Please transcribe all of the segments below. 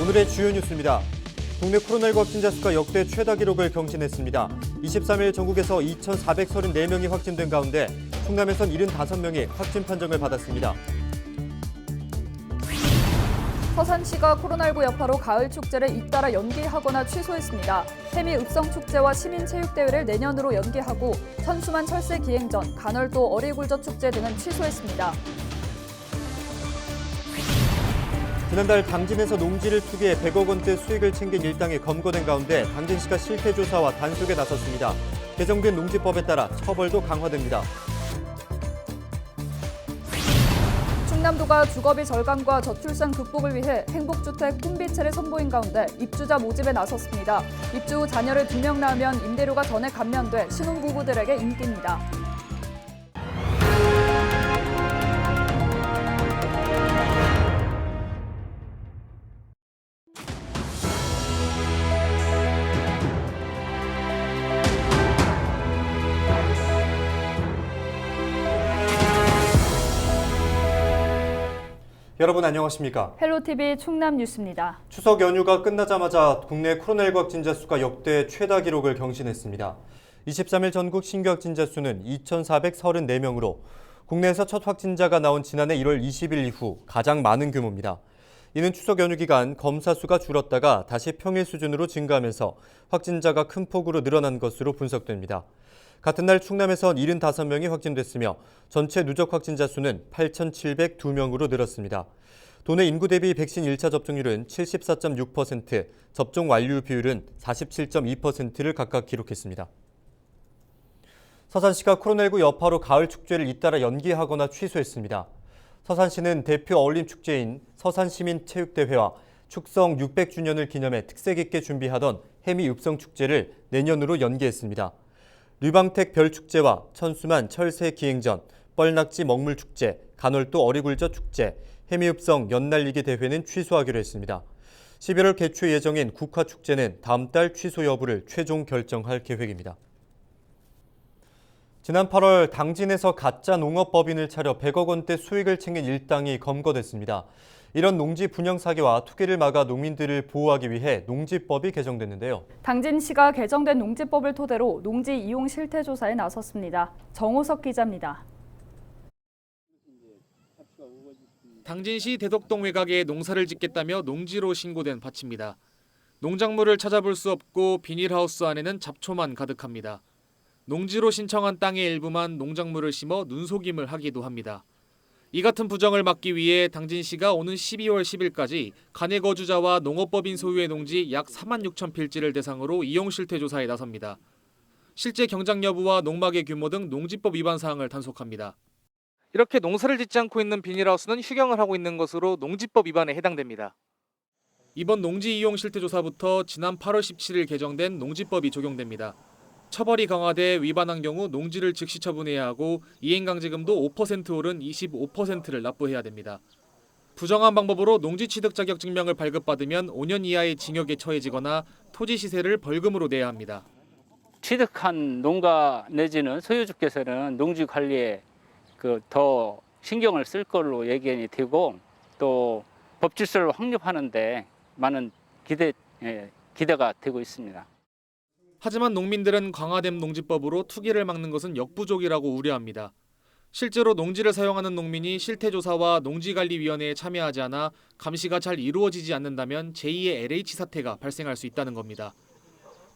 오늘의 주요 뉴스입니다. 국내 코로나19 확진자 수가 역대 최다 기록을 경신했습니다. 23일 전국에서 2,434명이 확진된 가운데 충남에선 75명이 확진 판정을 받았습니다. 서산시가 코로나19 여파로 가을 축제를 잇따라 연기하거나 취소했습니다. 해미 읍성축제와 시민체육대회를 내년으로 연기하고 천수만 철새기행전, 간월도 어리굴젓 축제 등은 취소했습니다. 지난달 당진에서 농지를 투기해 100억 원대 수익을 챙긴 일당이 검거된 가운데 당진시가 실태조사와 단속에 나섰습니다. 개정된 농지법에 따라 처벌도 강화됩니다. 충남도가 주거비 절감과 저출산 극복을 위해 행복주택 꿈비채를 선보인 가운데 입주자 모집에 나섰습니다. 입주 후 자녀를 2명 낳으면 임대료가 전액 감면돼 신혼부부들에게 인기입니다. 여러분 안녕하십니까? 헬로티비 충남 뉴스입니다. 추석 연휴가 끝나자마자 국내 코로나19 확진자 수가 역대 최다 기록을 경신했습니다. 23일 전국 신규 확진자 수는 2,434명으로 국내에서 첫 확진자가 나온 지난해 1월 20일 이후 가장 많은 규모입니다. 이는 추석 연휴 기간 검사 수가 줄었다가 다시 평일 수준으로 증가하면서 확진자가 큰 폭으로 늘어난 것으로 분석됩니다. 같은 날 충남에선 75명이 확진됐으며 전체 누적 확진자 수는 8,702명으로 늘었습니다. 도내 인구 대비 백신 1차 접종률은 74.6%, 접종 완료 비율은 47.2%를 각각 기록했습니다. 서산시가 코로나19 여파로 가을 축제를 잇따라 연기하거나 취소했습니다. 서산시는 대표 어울림 축제인 서산시민체육대회와 축성 600주년을 기념해 특색 있게 준비하던 해미 읍성축제를 내년으로 연기했습니다. 류방택 별축제와 천수만 철새기행전, 뻘낙지 먹물축제, 간월도 어리굴젓 축제, 해미읍성 연날리기 대회는 취소하기로 했습니다. 11월 개최 예정인 국화축제는 다음 달 취소 여부를 최종 결정할 계획입니다. 지난 8월 당진에서 가짜 농업법인을 차려 100억 원대 수익을 챙긴 일당이 검거됐습니다. 이런 농지 분양 사기와 투기를 막아 농민들을 보호하기 위해 농지법이 개정됐는데요. 당진시가 개정된 농지법을 토대로 농지 이용 실태 조사에 나섰습니다. 정호석 기자입니다. 당진시 대덕동 외곽에 농사를 짓겠다며 농지로 신고된 밭입니다. 농작물을 찾아볼 수 없고 비닐하우스 안에는 잡초만 가득합니다. 농지로 신청한 땅의 일부만 농작물을 심어 눈속임을 하기도 합니다. 이 같은 부정을 막기 위해 당진시가 오는 12월 10일까지 간해 거주자와 농업법인 소유의 농지 약 4만 6천 필지를 대상으로 이용 실태 조사에 나섭니다. 실제 경작 여부와 농막의 규모 등 농지법 위반 사항을 단속합니다. 이렇게 농사를 짓지 않고 있는 비닐하우스는 휴경을 하고 있는 것으로 농지법 위반에 해당됩니다. 이번 농지 이용 실태 조사부터 지난 8월 17일 개정된 농지법이 적용됩니다. 처벌이 강화돼 위반한 경우 농지를 즉시 처분해야 하고 이행강제금도 5% 오른 25%를 납부해야 됩니다. 부정한 방법으로 농지 취득 자격 증명을 발급받으면 5년 이하의 징역에 처해지거나 토지 시세를 벌금으로 내야 합니다. 취득한 농가 내지는 소유주께서는 농지 관리에 더 신경을 쓸 걸로 예견이 되고 또 법 질서를 확립하는 데 많은 기대가 되고 있습니다. 하지만 농민들은 강화된 농지법으로 투기를 막는 것은 역부족이라고 우려합니다. 실제로 농지를 사용하는 농민이 실태조사와 농지관리위원회에 참여하지 않아 감시가 잘 이루어지지 않는다면 제2의 LH 사태가 발생할 수 있다는 겁니다.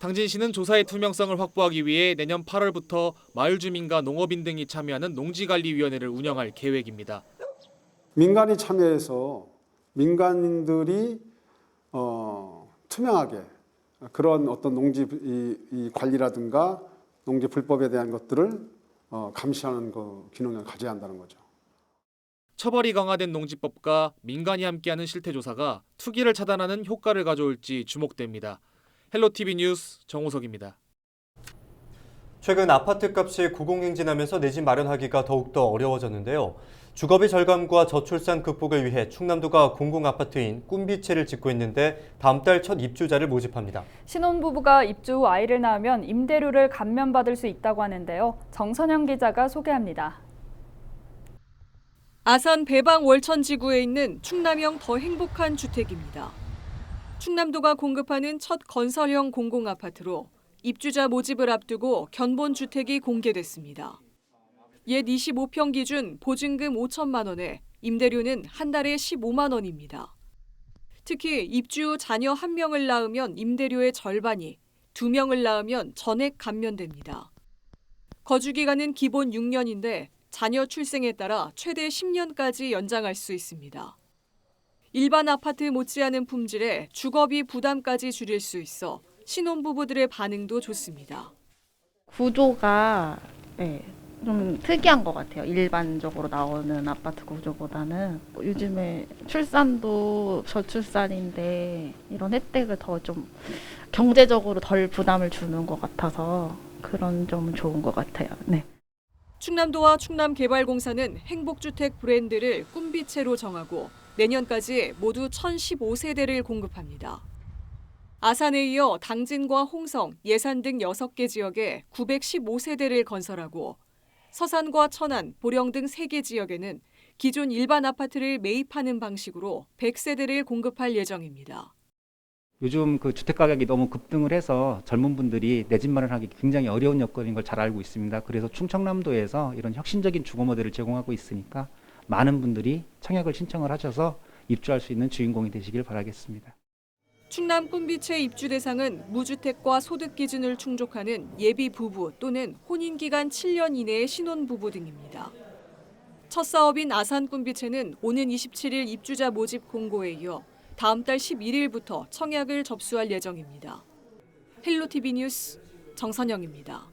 당진시는 조사의 투명성을 확보하기 위해 내년 8월부터 마을 주민과 농업인 등이 참여하는 농지관리위원회를 운영할 계획입니다. 민간이 참여해서 민간인들이 투명하게 그런 어떤 농지 관리라든가 농지 불법에 대한 것들을 감시하는 기능을 가져야 한다는 거죠. 처벌이 강화된 농지법과 민간이 함께하는 실태조사가 투기를 차단하는 효과를 가져올지 주목됩니다. 헬로티비 뉴스 정호석입니다. 최근 아파트값이 고공행진하면서 내 집 마련하기가 더욱더 어려워졌는데요. 주거비 절감과 저출산 극복을 위해 충남도가 공공아파트인 꿈비채를 짓고 있는데 다음 달 첫 입주자를 모집합니다. 신혼부부가 입주 후 아이를 낳으면 임대료를 감면받을 수 있다고 하는데요. 정선영 기자가 소개합니다. 아산 배방 월천지구에 있는 충남형 더 행복한 주택입니다. 충남도가 공급하는 첫 건설형 공공아파트로 입주자 모집을 앞두고 견본주택이 공개됐습니다. 옛 25평 기준 보증금 5천만 원에 임대료는 한 달에 15만 원입니다. 특히 입주 후 자녀 1명을 낳으면 임대료의 절반이, 2명을 낳으면 전액 감면됩니다. 거주기간은 기본 6년인데 자녀 출생에 따라 최대 10년까지 연장할 수 있습니다. 일반 아파트 못지않은 품질에 주거비 부담까지 줄일 수 있어 신혼부부들의 반응도 좋습니다. 구조가 좀 특이한 것 같아요. 일반적으로 나오는 아파트 구조보다는. 요즘에 출산도 저출산인데 이런 혜택을 더 좀 경제적으로 덜 부담을 주는 것 같아서 그런 점은 좋은 것 같아요. 네. 충남도와 충남개발공사는 행복주택 브랜드를 꿈빛채로 정하고 내년까지 모두 1,015세대를 공급합니다. 아산에 이어 당진과 홍성, 예산 등 6개 지역에 915세대를 건설하고 서산과 천안, 보령 등 3개 지역에는 기존 일반 아파트를 매입하는 방식으로 100세대를 공급할 예정입니다. 요즘 그 주택 가격이 너무 급등을 해서 젊은 분들이 내 집 마련하기 굉장히 어려운 여건인 걸 잘 알고 있습니다. 그래서 충청남도에서 이런 혁신적인 주거 모델을 제공하고 있으니까 많은 분들이 청약을 신청을 하셔서 입주할 수 있는 주인공이 되시길 바라겠습니다. 충남 꿈빛의 입주 대상은 무주택과 소득 기준을 충족하는 예비 부부 또는 혼인 기간 7년 이내의 신혼 부부 등입니다. 첫 사업인 아산 꿈빛에는 오는 27일 입주자 모집 공고에 이어 다음 달 11일부터 청약을 접수할 예정입니다. 헬로티비 뉴스 정선영입니다.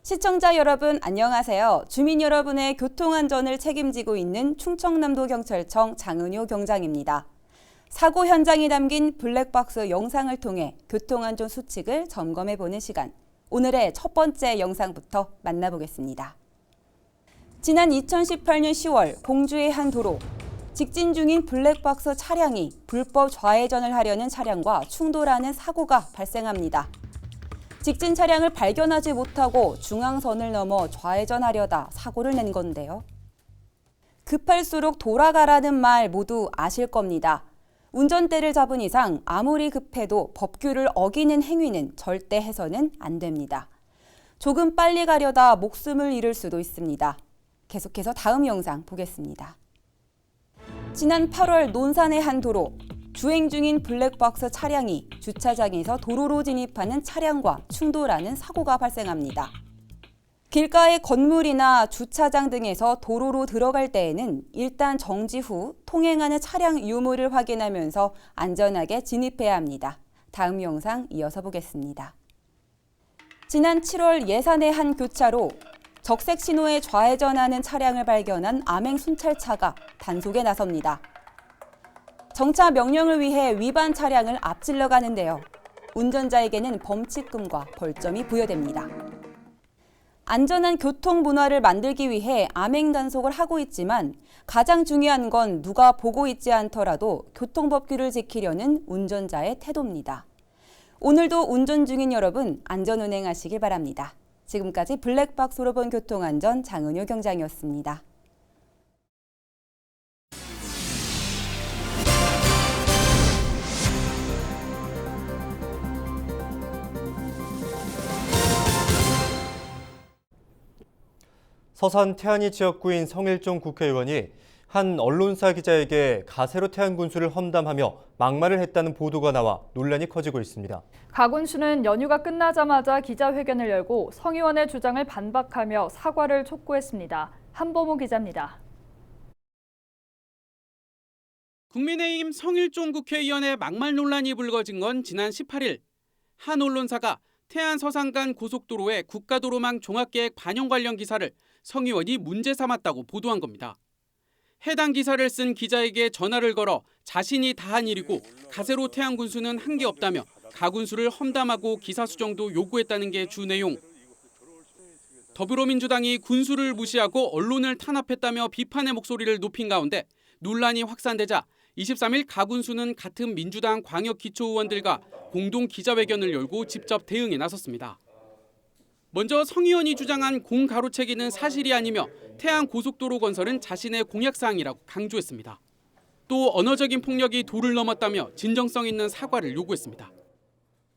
시청자 여러분 안녕하세요. 주민 여러분의 교통안전을 책임지고 있는 충청남도경찰청 장은효 경장입니다. 사고 현장이 담긴 블랙박스 영상을 통해 교통안전 수칙을 점검해보는 시간. 오늘의 첫 번째 영상부터 만나보겠습니다. 지난 2018년 10월 공주의 한 도로. 직진 중인 블랙박스 차량이 불법 좌회전을 하려는 차량과 충돌하는 사고가 발생합니다. 직진 차량을 발견하지 못하고 중앙선을 넘어 좌회전하려다 사고를 낸 건데요. 급할수록 돌아가라는 말 모두 아실 겁니다. 운전대를 잡은 이상 아무리 급해도 법규를 어기는 행위는 절대 해서는 안 됩니다. 조금 빨리 가려다 목숨을 잃을 수도 있습니다. 계속해서 다음 영상 보겠습니다. 지난 8월 논산의 한 도로. 주행 중인 블랙박스 차량이 주차장에서 도로로 진입하는 차량과 충돌하는 사고가 발생합니다. 길가의 건물이나 주차장 등에서 도로로 들어갈 때에는 일단 정지 후 통행하는 차량 유무를 확인하면서 안전하게 진입해야 합니다. 다음 영상 이어서 보겠습니다. 지난 7월 예산의 한 교차로 적색 신호에 좌회전하는 차량을 발견한 암행 순찰차가 단속에 나섭니다. 정차 명령을 위해 위반 차량을 앞질러 가는데요. 운전자에게는 범칙금과 벌점이 부여됩니다. 안전한 교통 문화를 만들기 위해 암행 단속을 하고 있지만 가장 중요한 건 누가 보고 있지 않더라도 교통법규를 지키려는 운전자의 태도입니다. 오늘도 운전 중인 여러분 안전운행하시길 바랍니다. 지금까지 블랙박스로 본 교통안전 장은효 경장이었습니다. 서산 태안이 지역구인 성일종 국회의원이 한 언론사 기자에게 가세로 태안 군수를 험담하며 막말을 했다는 보도가 나와 논란이 커지고 있습니다. 가 군수는 연휴가 끝나자마자 기자회견을 열고 성 의원의 주장을 반박하며 사과를 촉구했습니다. 한범호 기자입니다. 국민의힘 성일종 국회의원의 막말 논란이 불거진 건 지난 18일. 한 언론사가 태안 서산 간 고속도로의 국가도로망 종합계획 반영 관련 기사를 성 의원이 문제 삼았다고 보도한 겁니다. 해당 기사를 쓴 기자에게 전화를 걸어 자신이 다 한 일이고 가세로 태안 군수는 한 게 없다며 가 군수를 험담하고 기사 수정도 요구했다는 게 주 내용. 더불어민주당이 군수를 무시하고 언론을 탄압했다며 비판의 목소리를 높인 가운데 논란이 확산되자 23일 가군수는 같은 민주당 광역기초의원들과 공동 기자회견을 열고 직접 대응에 나섰습니다. 먼저 성 의원이 주장한 공가로채기는 사실이 아니며 태안고속도로 건설은 자신의 공약사항이라고 강조했습니다. 또 언어적인 폭력이 도를 넘었다며 진정성 있는 사과를 요구했습니다.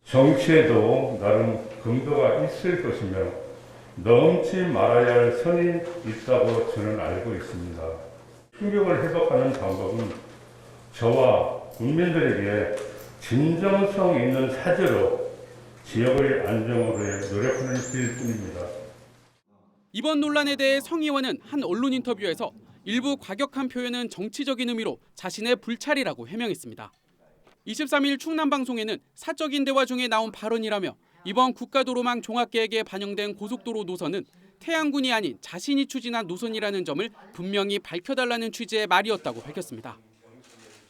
정치에도 나름 금도가 있을 것이며 넘지 말아야 할 선이 있다고 저는 알고 있습니다. 충격을 회복하는 방법은 저와 국민들에게 진정성 있는 사죄로 지역의 안정을 위해 노력하는 길뿐입니다. 이번 논란에 대해 성 의원은 한 언론 인터뷰에서 일부 과격한 표현은 정치적인 의미로 자신의 불찰이라고 해명했습니다. 23일 충남방송에는 사적인 대화 중에 나온 발언이라며 이번 국가도로망 종합계획에 반영된 고속도로 노선은 태안군이 아닌 자신이 추진한 노선이라는 점을 분명히 밝혀달라는 취지의 말이었다고 밝혔습니다.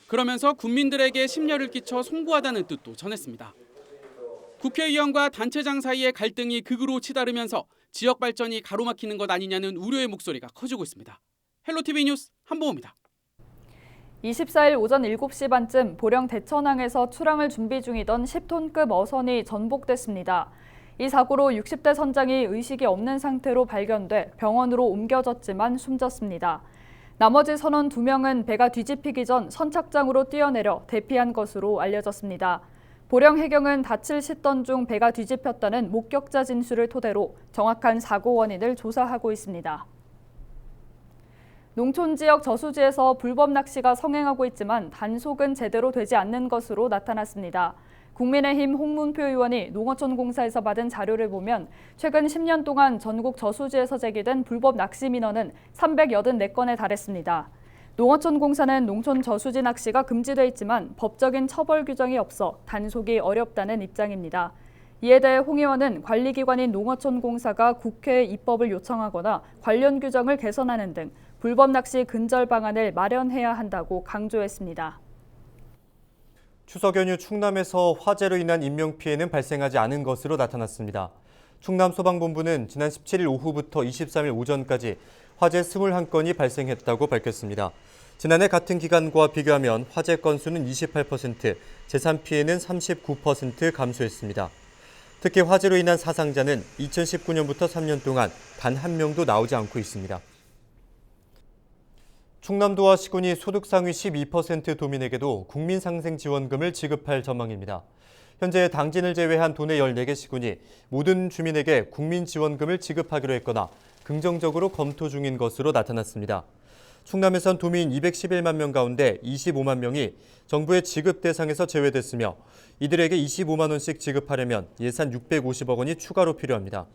그러면서 국민들에게 심려를 끼쳐 송구하다는 뜻도 전했습니다. 국회의원과 단체장 사이의 갈등이 극으로 치달으면서 지역 발전이 가로막히는 것 아니냐는 우려의 목소리가 커지고 있습니다. 헬로티비 뉴스 한보호입니다. 24일 오전 7시 반쯤 보령 대천항에서 출항을 준비 중이던 10톤급 어선이 전복됐습니다. 이 사고로 60대 선장이 의식이 없는 상태로 발견돼 병원으로 옮겨졌지만 숨졌습니다. 나머지 선원 2명은 배가 뒤집히기 전 선착장으로 뛰어내려 대피한 것으로 알려졌습니다. 보령 해경은 닻을 싣던 중 배가 뒤집혔다는 목격자 진술을 토대로 정확한 사고 원인을 조사하고 있습니다. 농촌 지역 저수지에서 불법 낚시가 성행하고 있지만 단속은 제대로 되지 않는 것으로 나타났습니다. 국민의힘 홍문표 의원이 농어촌공사에서 받은 자료를 보면 최근 10년 동안 전국 저수지에서 제기된 불법 낚시 민원은 384건에 달했습니다. 농어촌공사는 농촌 저수지 낚시가 금지돼 있지만 법적인 처벌 규정이 없어 단속이 어렵다는 입장입니다. 이에 대해 홍 의원은 관리기관인 농어촌공사가 국회에 입법을 요청하거나 관련 규정을 개선하는 등 불법 낚시 근절 방안을 마련해야 한다고 강조했습니다. 추석 연휴 충남에서 화재로 인한 인명피해는 발생하지 않은 것으로 나타났습니다. 충남소방본부는 지난 17일 오후부터 23일 오전까지 화재 21건이 발생했다고 밝혔습니다. 지난해 같은 기간과 비교하면 화재 건수는 28%, 재산 피해는 39% 감소했습니다. 특히 화재로 인한 사상자는 2019년부터 3년 동안 단 한 명도 나오지 않고 있습니다. 충남도와 시군이 소득 상위 12% 도민에게도 국민상생지원금을 지급할 전망입니다. 현재 당진을 제외한 도내 14개 시군이 모든 주민에게 국민지원금을 지급하기로 했거나 긍정적으로 검토 중인 것으로 나타났습니다. 충남에선 도민 211만 명 가운데 25만 명이 정부의 지급 대상에서 제외됐으며 이들에게 25만 원씩 지급하려면 예산 650억 원이 추가로 필요합니다.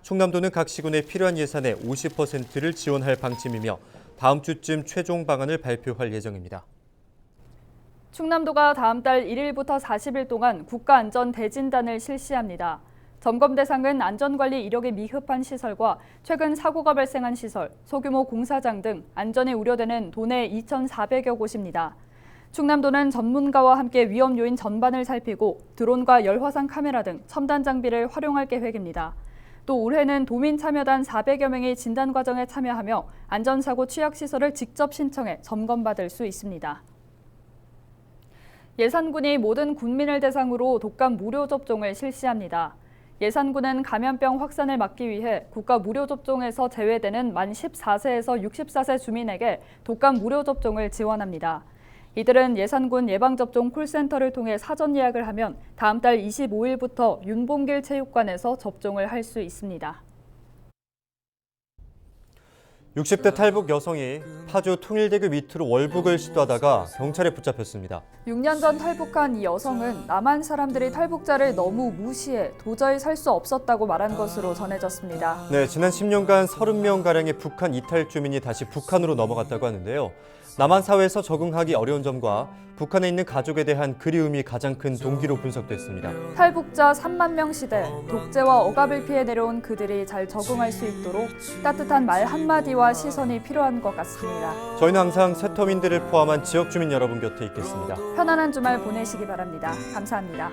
충남도는 각 시군에 필요한 예산의 50%를 지원할 방침이며 다음 주쯤 최종 방안을 발표할 예정입니다. 충남도가 다음 달 1일부터 40일 동안 국가안전대진단을 실시합니다. 점검 대상은 안전관리 이력이 미흡한 시설과 최근 사고가 발생한 시설, 소규모 공사장 등 안전이 우려되는 도내 2,400여 곳입니다. 충남도는 전문가와 함께 위험 요인 전반을 살피고 드론과 열화상 카메라 등 첨단 장비를 활용할 계획입니다. 또 올해는 도민 참여단 400여 명이 진단 과정에 참여하며 안전사고 취약시설을 직접 신청해 점검받을 수 있습니다. 예산군이 모든 군민을 대상으로 독감 무료 접종을 실시합니다. 예산군은 감염병 확산을 막기 위해 국가 무료 접종에서 제외되는 만 14세에서 64세 주민에게 독감 무료 접종을 지원합니다. 이들은 예산군 예방접종 콜센터를 통해 사전 예약을 하면 다음 달 25일부터 윤봉길 체육관에서 접종을 할 수 있습니다. 60대 탈북 여성이 파주 통일대교 밑으로 월북을 시도하다가 경찰에 붙잡혔습니다. 6년 전 탈북한 이 여성은 남한 사람들이 탈북자를 너무 무시해 도저히 살 수 없었다고 말한 것으로 전해졌습니다. 네, 지난 10년간 30명가량의 북한 이탈 주민이 다시 북한으로 넘어갔다고 하는데요. 남한 사회에서 적응하기 어려운 점과 북한에 있는 가족에 대한 그리움이 가장 큰 동기로 분석됐습니다. 탈북자 3만 명 시대, 독재와 억압을 피해 내려온 그들이 잘 적응할 수 있도록 따뜻한 말 한마디와 시선이 필요한 것 같습니다. 저희는 항상 세터민들을 포함한 지역 주민 여러분 곁에 있겠습니다. 편안한 주말 보내시기 바랍니다. 감사합니다.